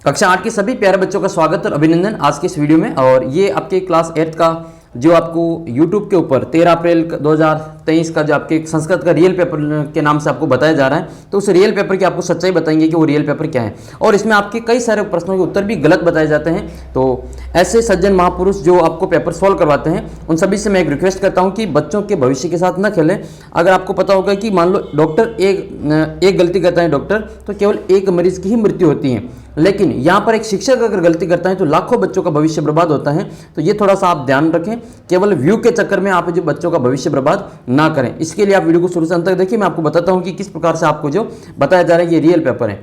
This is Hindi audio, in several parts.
कक्षा 8 के सभी प्यारे बच्चों का स्वागत और अभिनंदन आज के इस वीडियो में। और ये आपके क्लास 8 का जो आपको YouTube के ऊपर 13 अप्रैल 2023 का जो आपके संस्कृत का रियल पेपर के नाम से आपको बताया जा रहा है, तो उस रियल पेपर की आपको सच्चाई बताएंगे कि वो रियल पेपर क्या है। और इसमें आपके कई सारे प्रश्नों के उत्तर भी गलत बताए जाते हैं। तो ऐसे सज्जन महापुरुष जो आपको पेपर सॉल्व करवाते हैं, उन सभी से मैं एक रिक्वेस्ट करता हूँ कि बच्चों के भविष्य के साथ न खेलें। अगर आपको पता होगा कि मान लो डॉक्टर एक गलती करता है डॉक्टर, तो केवल एक मरीज की ही मृत्यु होती है, लेकिन यहाँ पर एक शिक्षक अगर गलती करता है तो लाखों बच्चों का भविष्य बर्बाद होता है। तो ये थोड़ा सा आप ध्यान रखें, केवल व्यू के चक्कर में आप जो बच्चों का भविष्य बर्बाद ना करें। इसके लिए आप वीडियो को शुरू से अंत तक देखिए। मैं आपको बताता हूँ कि किस प्रकार से आपको जो बताया जा रहा है ये रियल पेपर है।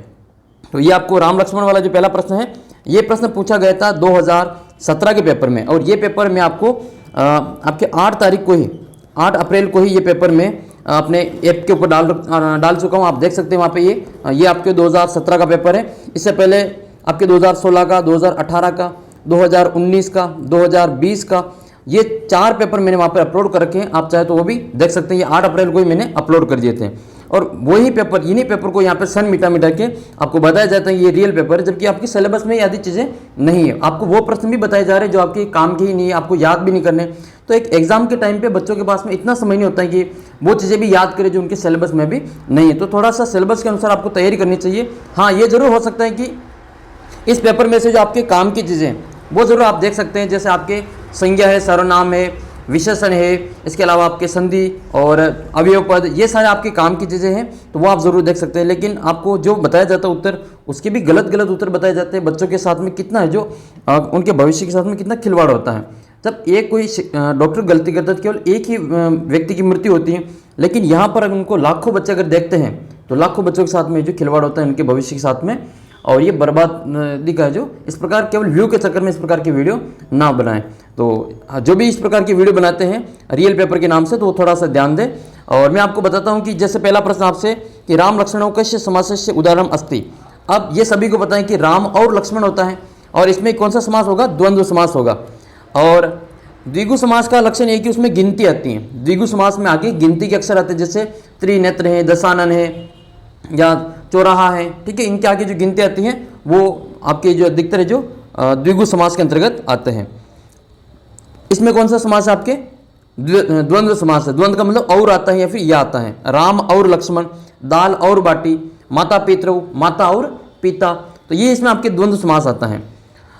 तो ये आपको राम लक्ष्मण वाला जो पहला प्रश्न है, ये प्रश्न पूछा गया था 2017 के पेपर में। और ये पेपर में आपको आपके 8 अप्रैल को ही ये पेपर में अपने ऐप के ऊपर डाल चुका हूँ। आप देख सकते हैं वहाँ पे ये आपके 2017 का पेपर है। इससे पहले आपके 2016 का, 2018 का, 2019 का, 2020 का, ये 4 पेपर मैंने वहाँ पर अपलोड कर रखे हैं। आप चाहे तो वो भी देख सकते हैं। ये 8 अप्रैल को ही मैंने अपलोड कर दिए थे। और वही पेपर, इन्हीं पेपर को यहाँ पे सन मिटा के आपको बताया जाता है ये रियल पेपर है, जबकि आपकी सिलेबस में ये आदि चीज़ें नहीं है। आपको वो प्रश्न भी बताए जा रहे हैं जो आपके काम के ही नहीं है, आपको याद भी नहीं करने। तो एक एग्जाम के टाइम पे बच्चों के पास में इतना समय नहीं होता है कि वो चीज़ें भी याद करें जो उनके सिलेबस में भी नहीं है। तो थोड़ा सा सिलेबस के अनुसार आपको तैयारी करनी चाहिए। हाँ, ये जरूर हो सकता है कि इस पेपर में से जो आपके काम की चीज़ें वो जरूर आप देख सकते हैं, जैसे आपके संज्ञा है, सर्वनाम है, विशेषण है, इसके अलावा आपके संधि और अवयव पद, ये सारे आपके काम की चीज़ें हैं, तो वो आप ज़रूर देख सकते हैं। लेकिन आपको जो बताया जाता है उत्तर, उसके भी गलत उत्तर बताए जाते हैं। बच्चों के साथ में कितना है जो उनके भविष्य के साथ में कितना खिलवाड़ होता है। जब एक कोई डॉक्टर गलती करता है तो केवल एक ही व्यक्ति की मृत्यु होती है, लेकिन यहाँ पर अगर उनको लाखों बच्चे अगर देखते हैं तो लाखों बच्चों के साथ में जो खिलवाड़ होता है उनके भविष्य के साथ में, और ये बर्बादी का है जो इस प्रकार केवल व्यू के चक्कर में इस प्रकार की वीडियो ना बनाएं। तो जो भी इस प्रकार की वीडियो बनाते हैं रियल पेपर के नाम से, तो वो थोड़ा सा ध्यान दें। और मैं आपको बताता हूँ कि जैसे पहला प्रश्न आपसे कि राम लक्ष्मणों कस्य समासस्य उदाहरणम अस्ति। अब ये सभी को पता है कि राम और लक्ष्मण होता है, और इसमें कौन सा समास होगा? द्वंद्व समास होगा। और द्विगु समास का लक्षण ये कि उसमें गिनती आती है। द्विगु समास में आगे गिनती के अक्षर आते हैं, जैसे त्रिनेत्र है, दशानन है या चौराहा है, ठीक है। इनके आगे जो गिनती आती हैं वो आपके जो अधिकतर है जो द्विगु समास के अंतर्गत आते हैं। इसमें कौन सा समास है? आपके द्वंद्व समास है। द्वंद्व का मतलब और आता है या फिर यह आता है। राम और लक्ष्मण, दाल और बाटी, माता पितरौ, माता और पिता, तो ये इसमें आपके द्वंद्व समास आता है।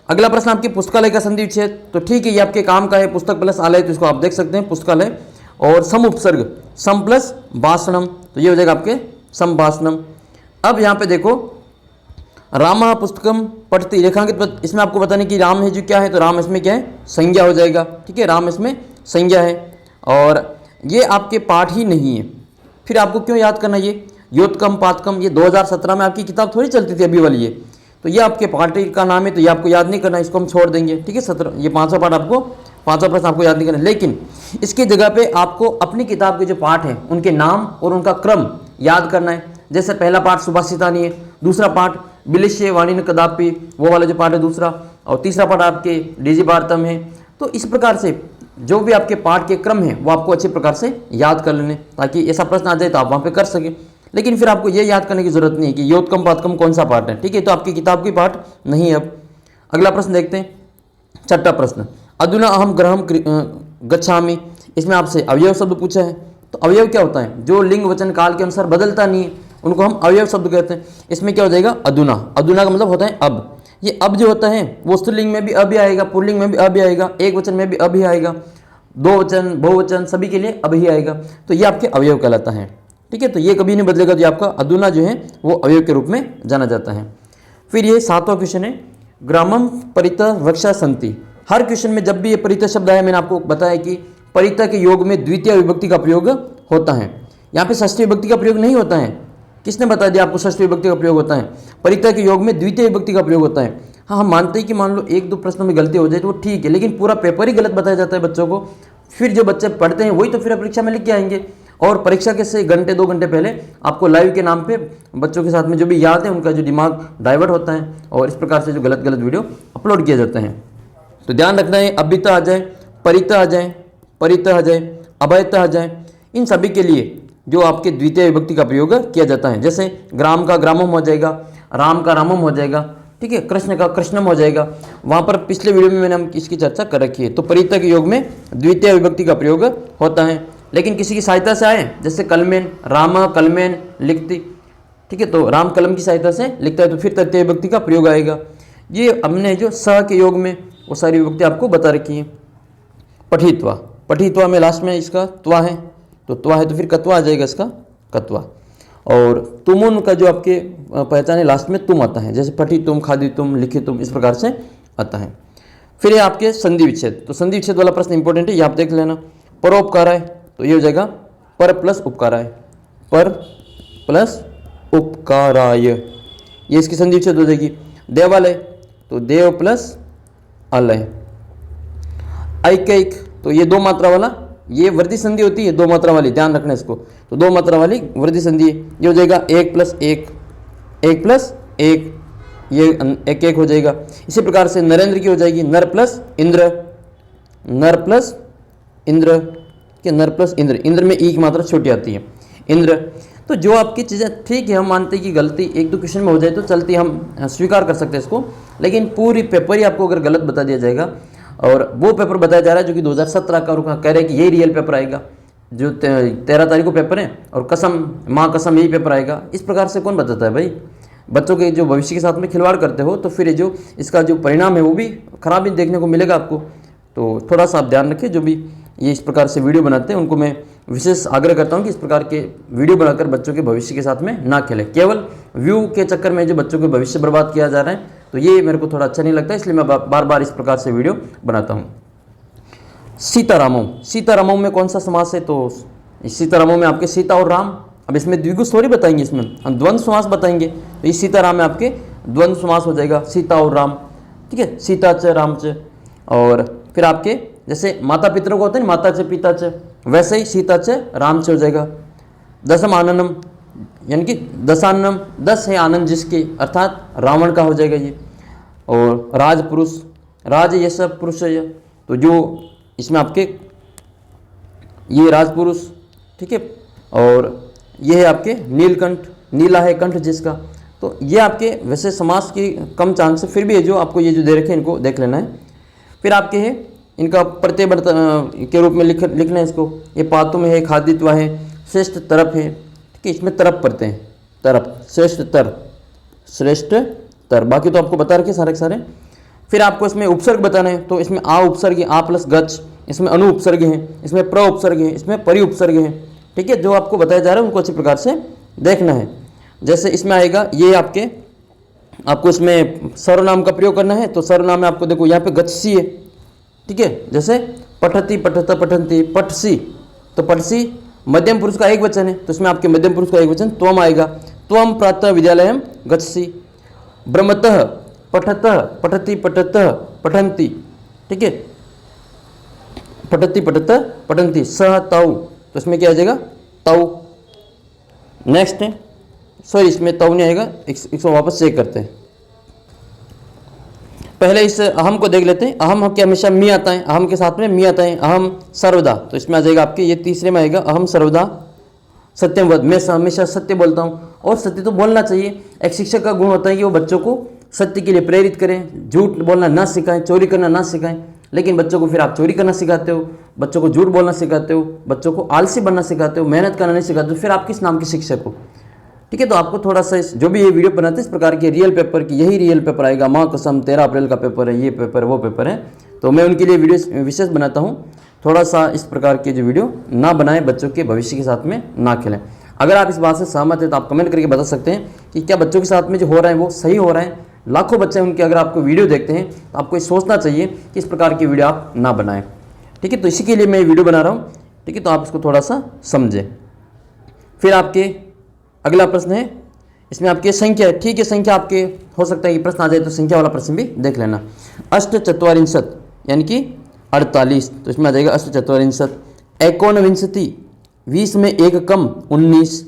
अगला प्रश्न आपके पुस्तकालय का संधि विच्छेद, तो ठीक है, ये आपके काम का है। पुस्तक प्लस आलय, तो इसको आप देख सकते हैं पुस्तकालय। और सम उपसर्ग, सम प्लस भाषणम, तो ये हो जाएगा आपके संभाषणम। अब यहाँ पे देखो, राम पुस्तकम पठति रेखांकित पद, इसमें आपको बताने कि राम है जो क्या है, तो राम इसमें क्या है? संज्ञा हो जाएगा, ठीक है। राम इसमें संज्ञा है, और ये आपके पाठ ही नहीं है। फिर आपको क्यों याद करना ये योतकम पातकम? ये 2017 में आपकी किताब थोड़ी चलती थी अभी वाली ये, तो ये आपके पाठ का नाम है, तो ये आपको याद नहीं करना, इसको हम छोड़ देंगे, ठीक है। 17 ये 5वां पाठ आपको, 5वां प्रश्न आपको याद नहीं करना। लेकिन इसकी जगह पे आपको अपनी किताब के जो पाठ हैं उनके नाम और उनका क्रम याद करना है। जैसे पहला पाठ सुभाषितानी है, दूसरा पाठ बिलिश्य वाणी न कदापि, वो वाला जो पाठ है दूसरा, और तीसरा पाठ आपके डीजी भारतम है। तो इस प्रकार से जो भी आपके पाठ के क्रम है वो आपको अच्छे प्रकार से याद कर लेने, ताकि ऐसा प्रश्न आ जाए तो आप वहाँ पे कर सकें। लेकिन फिर आपको ये याद करने की जरूरत नहीं है कि योतकम पातकम कौन सा पाठ है, ठीक है। तो आपकी किताब की पाठ नहीं है। अब अगला प्रश्न देखते हैं, 6ठा प्रश्न, अधुना अहम गृहम गच्छामि। इसमें आपसे अवयव शब्द पूछा है। तो अवयव क्या होता है? जो लिंग वचन काल के अनुसार बदलता नहीं है, उनको हम अवयव शब्द कहते हैं। इसमें क्या हो जाएगा? अधुना। अधुना का मतलब होता है अब। ये अब जो होता है वो स्त्रीलिंग में भी अब ही आएगा, पुल्लिंग में भी अब ही आएगा, एक वचन में भी अब ही आएगा, दो वचन बहुवचन सभी के लिए अब ही आएगा। तो ये आपके अवयव कहलाता है, ठीक है। तो ये कभी नहीं बदलेगा, जो आपका अधुना जो है वो अवयव के रूप में जाना जाता है। फिर ये 7वां क्वेश्चन है, ग्रामम परितः वृक्षा संति। हर क्वेश्चन में जब भी ये परितः शब्द आया, मैंने आपको बताया कि परितः के योग में द्वितीय विभक्ति का प्रयोग होता है। यहाँ पे षष्ठी विभक्ति का प्रयोग नहीं होता है। किसने बता दिया आपको षष्ठी विभक्ति का प्रयोग होता है? परितः के योग में द्वितीय विभक्ति का प्रयोग होता है। हाँ, हम मानते हैं कि मान लो 1-2 प्रश्नों में गलती हो जाए तो वो ठीक है, लेकिन पूरा पेपर ही गलत बताया जाता है बच्चों को। फिर जो बच्चे पढ़ते हैं वही तो फिर परीक्षा में लिख के आएंगे, और परीक्षा के से 1-2 घंटे पहले आपको लाइव के नाम पे बच्चों के साथ में जो भी याद है उनका जो दिमाग डाइवर्ट होता है, और इस प्रकार से जो गलत वीडियो अपलोड किए जाते हैं। तो ध्यान रखना है, अभितः आ जाए, परितः आ जाए, परितः आ जाए, अभयतः आ जाए, इन सभी के लिए जो आपके द्वितीय विभक्ति का प्रयोग किया जाता है। जैसे ग्राम का ग्रामम हो जाएगा, राम का रामम हो जाएगा, ठीक है, कृष्ण का कृष्णम हो जाएगा। वहाँ पर पिछले वीडियो में मैंने हम इसकी चर्चा कर रखी है। तो परिता के योग में द्वितीय विभक्ति का प्रयोग होता है, लेकिन किसी की सहायता से आए, जैसे कलमेन, राम कलमेन लिखती, ठीक है, तो राम कलम की सहायता से लिखता है तो फिर तृतीय विभक्ति का प्रयोग आएगा। ये हमने जो स के योग में वो सारी विभक्ति आपको बता रखी है। पठित्वा, पठित्वा में लास्ट में इसका त्वा है, तो त्वा है तो फिर कत्वा आ जाएगा इसका, कत्वा। और तुमुन का जो आपके पहचान है लास्ट में तुम आता है, जैसे पठी तुम, खादी तुम, लिखी तुम, इस प्रकार से आता है। फिर ये आपके संधि विच्छेद, तो संधि विच्छेद वाला प्रश्न इंपॉर्टेंट है, ये आप देख लेना। परोपकाराय, तो ये हो जाएगा पर प्लस उपकाराय, पर प्लस उपकाराय, ये इसकी संधि विच्छेद हो जाएगी। देवालय, तो देव प्लस अलय। ऐकैक, तो ये दो मात्रा वाला, ये वृद्धि संधि होती है दो मात्रा वाली, ध्यान रखना इसको, तो दो मात्रा वाली वृद्धि संधि है। ये हो जाएगा एक प्लस एक, एक प्लस एक, ये एक एक हो जाएगा। इसी प्रकार से नरेंद्र की हो जाएगी नर प्लस इंद्र, नर प्लस इंद्र, कि नर प्लस इंद्र, इंद्र में ई की मात्रा छोटी आती है, इंद्र। तो जो आपकी चीज़ें ठीक है, हम मानते हैं कि गलती एक दो क्वेश्चन में हो जाए तो चलती, हम स्वीकार कर सकते हैं इसको, लेकिन पूरी पेपर ही आपको अगर गलत बता दिया जाएगा, और वो पेपर बताया जा रहा है जो कि 2017 का, और कह रहे हैं कि यही रियल पेपर आएगा, जो 13 तारीख को पेपर है, और कसम माँ कसम यही पेपर आएगा, इस प्रकार से कौन बताता है भाई? बच्चों के जो भविष्य के साथ में खिलवाड़ करते हो, तो फिर ये जो इसका जो परिणाम है वो भी खराब ही देखने को मिलेगा आपको। तो थोड़ा सा आप ध्यान रखिए, जो भी ये इस प्रकार से वीडियो बनाते हैं उनको मैं विशेष आग्रह करता हूं कि इस प्रकार के वीडियो बनाकर बच्चों के भविष्य के साथ में ना खेलें। केवल व्यू के चक्कर में जो बच्चों के भविष्य बर्बाद किया जा रहा है, तो ये मेरे को थोड़ा अच्छा नहीं लगता, इसलिए मैं बार बार इस प्रकार से वीडियो बनाता हूँ। सीतारामों, सीतारामों में कौन सा समास है? तो इस सीतारामों में आपके सीता और राम, अब इसमें द्विगु थोड़ी बताएंगे, इसमें हम द्वंद्व समास बताएंगे। तो इस सीताराम में आपके द्वंद्व समास हो जाएगा, सीता और राम, ठीक है, सीता च राम च। और फिर आपके जैसे माता पितरों को होते हैं माता च पिता च, वैसे ही सीता च राम च हो जाएगा। दसम आनंदम, यानी कि दशानम, 10 है आनंद जिसके, अर्थात रावण का हो जाएगा ये। और राजपुरुष, राज ये सब पुरुष है, तो जो इसमें आपके ये राजपुरुष, ठीक है, और ये है आपके नीलकंठ, नीला है कंठ जिसका। तो ये आपके वैसे समास की कम चांस है, फिर भी ये जो आपको ये जो दे रखे हैं इनको देख लेना है। फिर आपके है इनका प्रत्यय के रूप में लिखना है इसको। ये पातुम है, खादित्व है, श्रेष्ठ तरफ है, ठीक है, इसमें तरफ पढ़ते हैं, तरफ, श्रेष्ठ तर, श्रेष्ठ तर, बाकी तो आपको बता रखे सारे के सारे। फिर आपको इसमें उपसर्ग बताना है, तो इसमें आ उपसर्ग है, आ प्लस गच, इसमें अनु उपसर्ग है, इसमें प्र उपसर्ग है, इसमें परि उपसर्ग है, ठीक है। जो आपको बताया जा रहा है उनको अच्छी प्रकार से देखना है। जैसे इसमें आएगा ये आपको इसमें सर्वनाम का प्रयोग करना है, तो सर्वनाम में आपको देखो यहाँ पे गच्छसी है, ठीक है, जैसे पठती पठत पठंती, पठसी, तो पठसी मध्यम पुरुष का एक वचन है, तो इसमें आपके मध्यम पुरुष का एक वचन त्वम आएगा, त्वम प्रातः विद्यालयम गच्छसी। ब्रह्मतः पठतः पठती पठतः पठंती, ठीक है, पठती पठतः पठंती, सह तौ, तो इसमें क्या आ जाएगा तौ। नेक्स्ट है, सॉरी इसमें तौ नहीं आएगा, इसको वापस चेक करते हैं। पहले इस अहम को देख लेते हैं। अहम के हमेशा मी आता है, अहम के साथ में मी आता है, अहम सर्वदा, तो इसमें आ जाएगा आपके ये तीसरे में आएगा अहम सर्वदा सत्यम वद, मैं हमेशा सत्य बोलता हूँ, और सत्य तो बोलना चाहिए। एक शिक्षक का गुण होता है कि वो बच्चों को सत्य के लिए प्रेरित करें, झूठ बोलना ना सिखाएं, चोरी करना ना सिखाएं। लेकिन बच्चों को फिर आप चोरी करना सिखाते हो, बच्चों को झूठ बोलना सिखाते हो, बच्चों को आलसी बनना सिखाते हो, मेहनत करना नहीं सिखाते हो, फिर आप किस नाम के शिक्षक हो? ठीक है, तो आपको थोड़ा सा जो भी ये वीडियो बनाते हैं इस प्रकार के रियल पेपर की, यही रियल पेपर आएगा, माँ कसम 13 अप्रैल का पेपर है, ये पेपर वो पेपर है, तो मैं उनके लिए वीडियो विशेष बनाता हूँ। थोड़ा सा इस प्रकार के जो वीडियो ना बनाएं, बच्चों के भविष्य के साथ में ना खेलें। अगर आप इस बात से सहमत हैं तो आप कमेंट करके बता सकते हैं कि क्या बच्चों के साथ में जो हो रहा है वो सही हो रहा है। लाखों बच्चे उनके अगर आपको वीडियो देखते हैं तो आपको ये सोचना चाहिए कि इस प्रकार की वीडियो आप ना बनाएं। ठीक है, तो इसी के लिए मैं वीडियो बना रहा हूँ। ठीक है, तो आप इसको थोड़ा सा समझें। फिर आपके अगला प्रश्न है, इसमें आपकी संख्या है। ठीक है, संख्या आपके हो सकता है कि प्रश्न आ जाए, तो संख्या वाला प्रश्न भी देख लेना। अष्टचत्वारिंशत यानी कि 48, तो इसमें आ जाएगा अष्टचत्वारिंशत। एकोनविंशति 20 में 1 कम 19।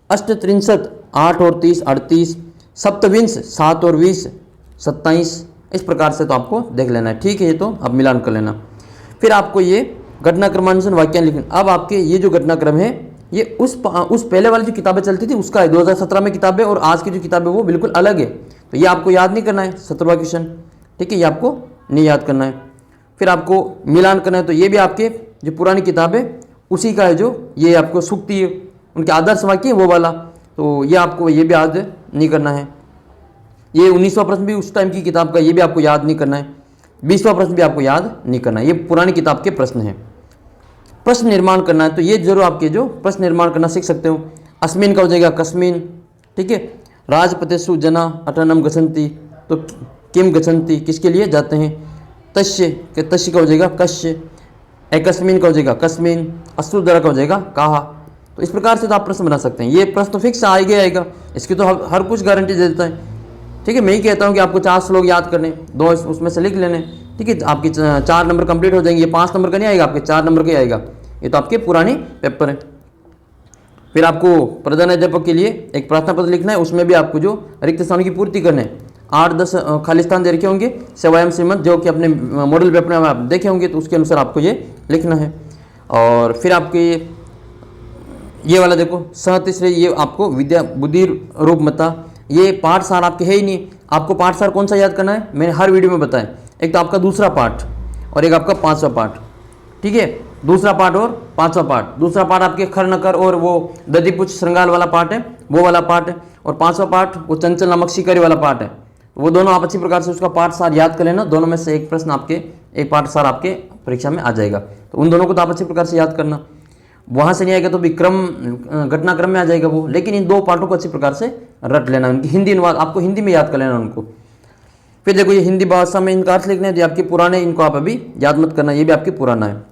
अष्टत्रिंशत 8 और 30 38। सप्तविंश 7 और 20 27। इस प्रकार से तो आपको देख लेना है। ठीक है, ये तो आप मिलान कर लेना। फिर आपको ये घटनाक्रमानुसार वाक्यांश लिखना। अब आपके ये जो घटनाक्रम है ये उस पहले वाली जो किताबें चलती थी उसका है। 2017 में किताबें और आज की जो किताब है वो बिल्कुल अलग है। तो ये आपको याद नहीं करना है 17वां क्वेश्चन, ठीक है, ये आपको नहीं याद करना है। फिर आपको मिलान करना है, तो ये भी आपके जो पुरानी किताब है उसी का है, जो ये आपको सूक्ति है उनके आदर्श वाक्य है वो वाला, तो ये आपको ये भी याद नहीं करना है। ये 19वां प्रश्न भी उस टाइम की किताब का, ये भी आपको याद नहीं करना है। 20वां प्रश्न भी आपको याद नहीं करना है, ये पुरानी किताब के प्रश्न हैं। प्रश्न निर्माण करना है, तो ये जरूर आपके जो प्रश्न निर्माण करना सीख सकते हो। अस्मिन का हो जाएगा कस्मिन, ठीक है। राजपतेषु जना अटनम गच्छन्ति, तो किम गच्छन्ति किसके लिए जाते हैं। तस्य के तस्य का हो जाएगा कस्य, एकस्मिन का हो जाएगा कस्मिन, अश्रुधरा का हो जाएगा कहा। तो इस प्रकार से तो आप प्रश्न बना सकते हैं। ये प्रश्न तो फिक्स आएगा, इसकी तो हर कुछ गारंटी दे देता है, ठीक है। मैं ही कहता हूँ कि आपको 4 श्लोक याद करने, 2 उसमें से लिख लेने, ठीक है। आपके 4 नंबर कंप्लीट हो जाएंगे। ये 5 नंबर का नहीं आएगा, आपके 4 नंबर का ही आएगा। ये तो आपके पुराने पेपर है। फिर आपको प्रधान अध्यापक के लिए एक प्रार्थना पत्र लिखना है, उसमें भी आपको जो रिक्त स्थानों की पूर्ति करना है। 8-10 खाली स्थान दे रखे होंगे सेवायम श्रीमंत, जो कि अपने मॉडल पेपर में आप देखे होंगे, तो उसके अनुसार आपको ये लिखना है। और फिर आपके ये वाला देखो सहतिश्रेय, ये आपको विद्या बुद्धि रूपमता, ये पाठ सार आपके है ही नहीं। आपको पाठ सार कौन सा याद करना है, मैंने हर वीडियो में बताया। एक तो आपका दूसरा पाठ और एक आपका 5वां पाठ, ठीक है। दूसरा पाठ और 5वां पाठ। दूसरा पाठ आपके खर नकर और वो दधिपुच्छ श्रृंगार वाला पाठ है, वो वाला पाठ है। और 5वां पाठ वो चंचल नामक शिकारी वाला पाठ है। वो दोनों आप अच्छी प्रकार से उसका पाठ सार याद कर लेना। दोनों में से एक प्रश्न आपके, एक पाठ सार आपके परीक्षा में आ जाएगा, तो उन दोनों को तो आप अच्छी प्रकार से याद करना। वहाँ से नहीं आएगा तो भी घटनाक्रम में आ जाएगा वो, लेकिन इन 2 पाठों को अच्छी प्रकार से रट लेना। उनकी हिंदी अनुवाद आपको हिंदी में याद कर लेना उनको। फिर देखो ये हिंदी भाषा में इनका अर्थ लिखने हैं, जो आपके पुराने, इनको आप अभी याद मत करना, ये भी आपके पुराना है।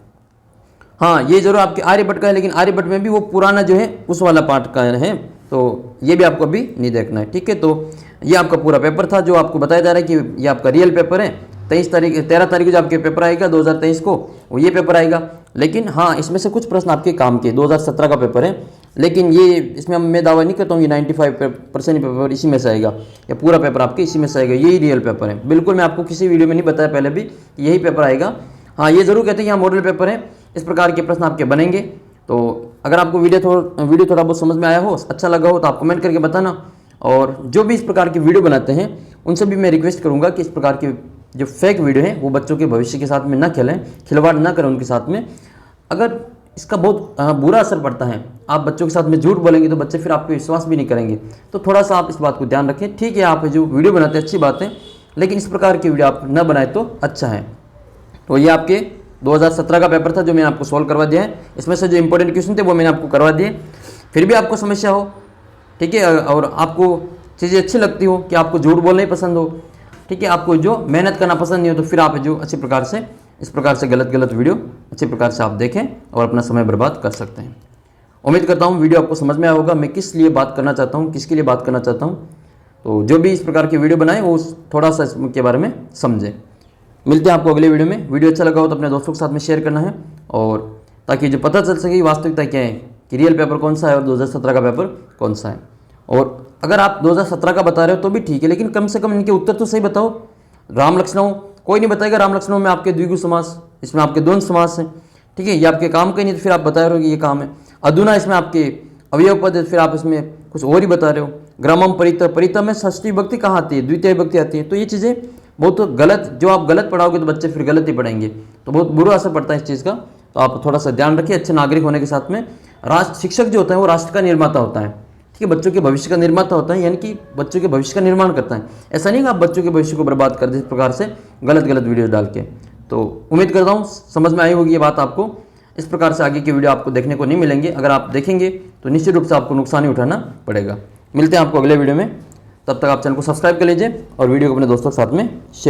हाँ, ये जरूर आपके आर्यभट्ट का है, लेकिन आर्यभट्ट में भी वो पुराना जो है उस वाला पाठ का है, तो ये भी आपको अभी नहीं देखना है, ठीक है। तो ये आपका पूरा पेपर था जो आपको बताया जा रहा है कि ये आपका रियल पेपर है। 13 तारीख को जो आपके पेपर आएगा 2023 को, वो ये पेपर आएगा। लेकिन हाँ, इसमें से कुछ प्रश्न आपके काम के 2017 का पेपर है, लेकिन ये इसमें मैं दावा नहीं करता हूँ ये 95% पेपर इसी में से आएगा, या पूरा पेपर आपके इसी में से आएगा। यही रियल पेपर है, बिल्कुल। मैं आपको किसी वीडियो में नहीं बताया पहले भी, यही पेपर आएगा। हाँ, ये जरूर कहते हैं कि यहाँ मॉडल पेपर है, इस प्रकार के प्रश्न आपके बनेंगे। तो अगर आपको वीडियो थोड़ा बहुत समझ में आया हो, अच्छा लगा हो, तो आप कमेंट करके बताना। और जो भी इस प्रकार की वीडियो बनाते हैं उनसे भी मैं रिक्वेस्ट करूँगा कि इस प्रकार की जो फेक वीडियो है वो बच्चों के भविष्य के साथ में ना खेलें, खिलवाड़ ना करें उनके साथ में। अगर इसका बहुत बुरा असर पड़ता है, आप बच्चों के साथ में झूठ बोलेंगे तो बच्चे फिर आप पे विश्वास भी नहीं करेंगे। तो थोड़ा सा आप इस बात को ध्यान रखें, ठीक है। आप जो वीडियो बनाते हैं अच्छी बात है, लेकिन इस प्रकार की वीडियो आप न बनाए तो अच्छा है। तो ये आपके 2017 का पेपर था जो मैंने आपको सॉल्व करवा दिया है। इसमें से जो इंपॉर्टेंट क्वेश्चन थे वो मैंने आपको करवा दिए। फिर भी आपको समस्या हो, ठीक है, और आपको चीज़ें अच्छी लगती हो कि आपको झूठ बोलना ही पसंद हो, ठीक है, आपको जो मेहनत करना पसंद नहीं हो, तो फिर आप जो अच्छी प्रकार से इस प्रकार से गलत वीडियो अच्छी प्रकार से आप देखें और अपना समय बर्बाद कर सकते हैं। उम्मीद करता हूँ वीडियो आपको समझ में आया होगा, मैं किस लिए बात करना चाहता हूँ, किसके लिए बात करना चाहता हूँ। तो जो भी इस प्रकार की वीडियो बनाए वो थोड़ा सा इसके बारे में समझें। मिलते हैं आपको अगले वीडियो में। वीडियो अच्छा लगा हो तो अपने दोस्तों के साथ में शेयर करना है, और ताकि जो पता चल सके वास्तविकता क्या है कि रियल पेपर कौन सा है और 2017 का पेपर कौन सा है। और अगर आप 2017 का बता रहे हो तो भी ठीक है, लेकिन कम से कम इनके उत्तर तो सही बताओ। राम लक्ष्मणों कोई नहीं बताएगा, राम लक्ष्मणों में आपके द्विगु समास, इसमें आपके द्वंद्व समास हैं, ठीक है, ये आपके काम का ही नहीं, तो फिर आप बता रहे हो कि ये काम है। अधुना इसमें आपके अवयव पद है, फिर आप इसमें कुछ और ही बता रहे हो। ग्रामम परित, परिता में षष्ठी विभक्ति कहाँ आती है, द्वितीय विभक्ति आती है। तो ये चीज़ें बहुत गलत, जो आप गलत पढ़ाओगे तो बच्चे फिर गलत ही पढ़ेंगे, तो बहुत बुरा असर पड़ता है इस चीज़ का। तो आप थोड़ा सा ध्यान रखिए। अच्छे नागरिक होने के साथ में राष्ट्र शिक्षक जो होता है वो राष्ट्र का निर्माता होता है, ठीक है, बच्चों के भविष्य का निर्माता होता है, यानी कि बच्चों के भविष्य का निर्माण करता है। ऐसा नहीं कि आप बच्चों के भविष्य को बर्बाद कर दें इस प्रकार से गलत वीडियो डाल के। तो उम्मीद करता हूँ समझ में आई होगी ये बात आपको। इस प्रकार से आगे की वीडियो आपको देखने को नहीं मिलेंगे। अगर आप देखेंगे तो निश्चित रूप से आपको नुकसान ही उठाना पड़ेगा। मिलते हैं आपको अगले वीडियो में, तब तक आप चैनल को सब्सक्राइब कर लीजिए और वीडियो को अपने दोस्तों के साथ में शेयर